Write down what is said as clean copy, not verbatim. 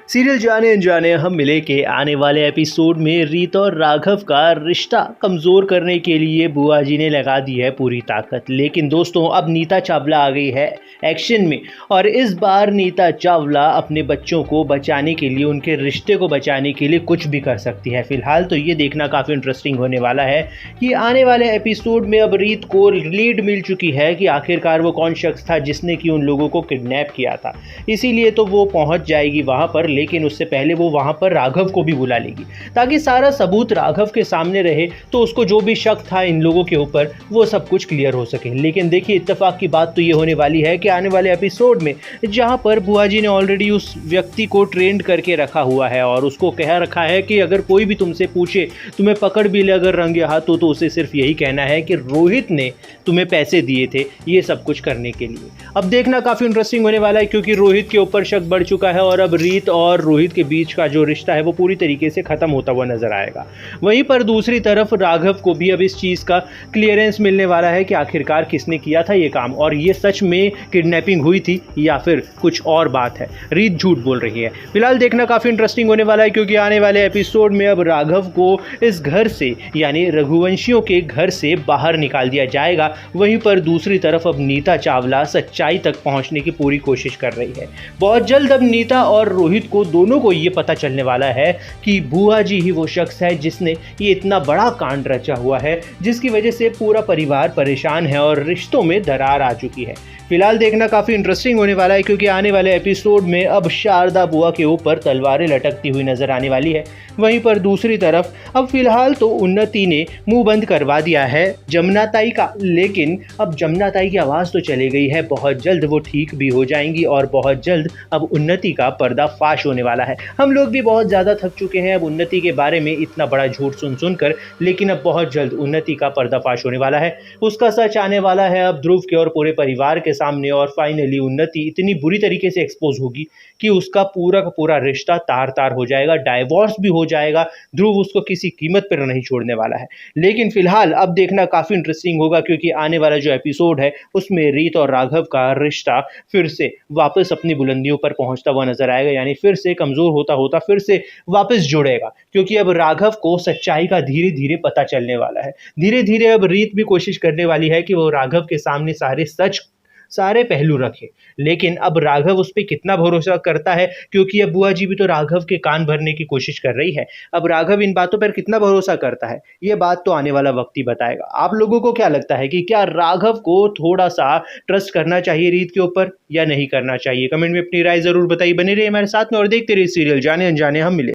Serial जाने अनजाने हम मिले के आने वाले एपिसोड में रीत और राघव का रिश्ता कमज़ोर करने के लिए बुआ जी ने लगा दी है पूरी ताकत। लेकिन दोस्तों अब नीता चावला आ गई है एक्शन में और इस बार नीता चावला अपने बच्चों को बचाने के लिए, उनके रिश्ते को बचाने के लिए कुछ भी कर सकती है। फिलहाल तो ये देखना काफ़ी इंटरेस्टिंग होने वाला है कि आने वाले एपिसोड में अब रीत को लीड मिल चुकी है कि आखिरकार वो कौन शख्स था जिसने कि उन लोगों को किडनैप किया था। इसीलिए तो वो पहुंच जाएगी वहां पर, लेकिन उससे पहले वो वहां पर राघव को भी बुला लेगी ताकि सारा सबूत राघव के सामने रहे, तो उसको जो भी शक था इन लोगों के ऊपर वो सब कुछ क्लियर हो सके। लेकिन देखिए इत्तेफाक की बात तो ये होने वाली है कि आने वाले एपिसोड में जहां पर बुआ जी ने ऑलरेडी उस व्यक्ति को ट्रेंड करके रखा हुआ है और उसको कह रखा है कि अगर कोई भी तुमसे पूछे, तुम्हें पकड़ भी ले अगर रंगे हाथों, तो उसे सिर्फ यही कहना है कि रोहित ने तुम्हें पैसे दिए थे ये सब कुछ करने के लिए। अब देखना काफ़ी इंटरेस्टिंग होने वाला है क्योंकि रोहित के ऊपर शक बढ़ चुका है और अब रीत और रोहित के बीच का जो रिश्ता है वो पूरी तरीके से ख़त्म होता हुआ नजर आएगा। वहीं पर दूसरी तरफ राघव को भी अब इस चीज़ का क्लियरेंस मिलने वाला है कि आखिरकार किसने किया था ये काम और ये सच में किडनैपिंग हुई थी या फिर कुछ और बात है, रीत झूठ बोल रही है। फिलहाल देखना काफ़ी इंटरेस्टिंग होने वाला है क्योंकि आने वाले एपिसोड में अब राघव को इस घर से यानी रघुवंशियों के घर से बाहर निकाल दिया जाएगा। वहीं पर दूसरी तरफ अब नीता चावला सच्चाई तक पहुंचने की पूरी कोशिश कर रही है। बहुत जल्द अब नीता और रोहित को दोनों को ये पता चलने वाला है कि बुआ जी ही वो शख्स है जिसने ये इतना बड़ा कांड रचा हुआ है, जिसकी वजह से पूरा परिवार परेशान है और रिश्तों में दरार आ चुकी है। फिलहाल देखना काफ़ी इंटरेस्टिंग होने वाला है क्योंकि आने वाले एपिसोड में अब शारदा बुआ के ऊपर तलवारें लटकती हुई नजर आने वाली है। वहीं पर दूसरी तरफ अब फिलहाल तो उन्नति ने मुंह बंद करवा दिया है जमुना ताई का, लेकिन अब जमुना ताई की आवाज़ तो चली गई है। बहुत जल्द वो ठीक भी हो जाएंगी और बहुत जल्द अब उन्नति का पर्दाफाश होने वाला है। हम लोग भी बहुत ज़्यादा थक चुके हैं अब उन्नति के बारे में इतना बड़ा झूठ सुन कर, लेकिन अब बहुत जल्द उन्नति का पर्दाफाश होने वाला है। उसका सच आने वाला है अब ध्रुव के और पूरे परिवार के सामने और फाइनली उन्नति इतनी बुरी तरीके से एक्सपोज होगी कि उसका पूरा का पूरा रिश्ता तार तार हो जाएगा, डाइवोर्स भी हो जाएगा। ध्रुव उसको किसी कीमत पर नहीं छोड़ने वाला है। लेकिन फिलहाल अब देखना काफी इंटरेस्टिंग होगा क्योंकि आने वाला जो एपिसोड है उसमें रीत और राघव का रिश्ता फिर से वापस अपनी बुलंदियों पर पहुंचता हुआ नजर आएगा, यानी फिर से कमजोर होता होता फिर से वापस जुड़ेगा क्योंकि अब राघव को सच्चाई का धीरे धीरे पता चलने वाला है। धीरे धीरे अब रीत भी कोशिश करने वाली है कि वो राघव के सामने सारे पहलू रखे, लेकिन अब राघव उस पर कितना भरोसा करता है क्योंकि अब बुआ जी भी तो राघव के कान भरने की कोशिश कर रही है। अब राघव इन बातों पर कितना भरोसा करता है ये बात तो आने वाला वक्त ही बताएगा। आप लोगों को क्या लगता है कि क्या राघव को थोड़ा सा ट्रस्ट करना चाहिए रीत के ऊपर या नहीं करना चाहिए? कमेंट में अपनी राय जरूर बताइए। बने रहिए हमारे साथ में और देखते रहिए सीरियल जाने अनजाने हम मिले।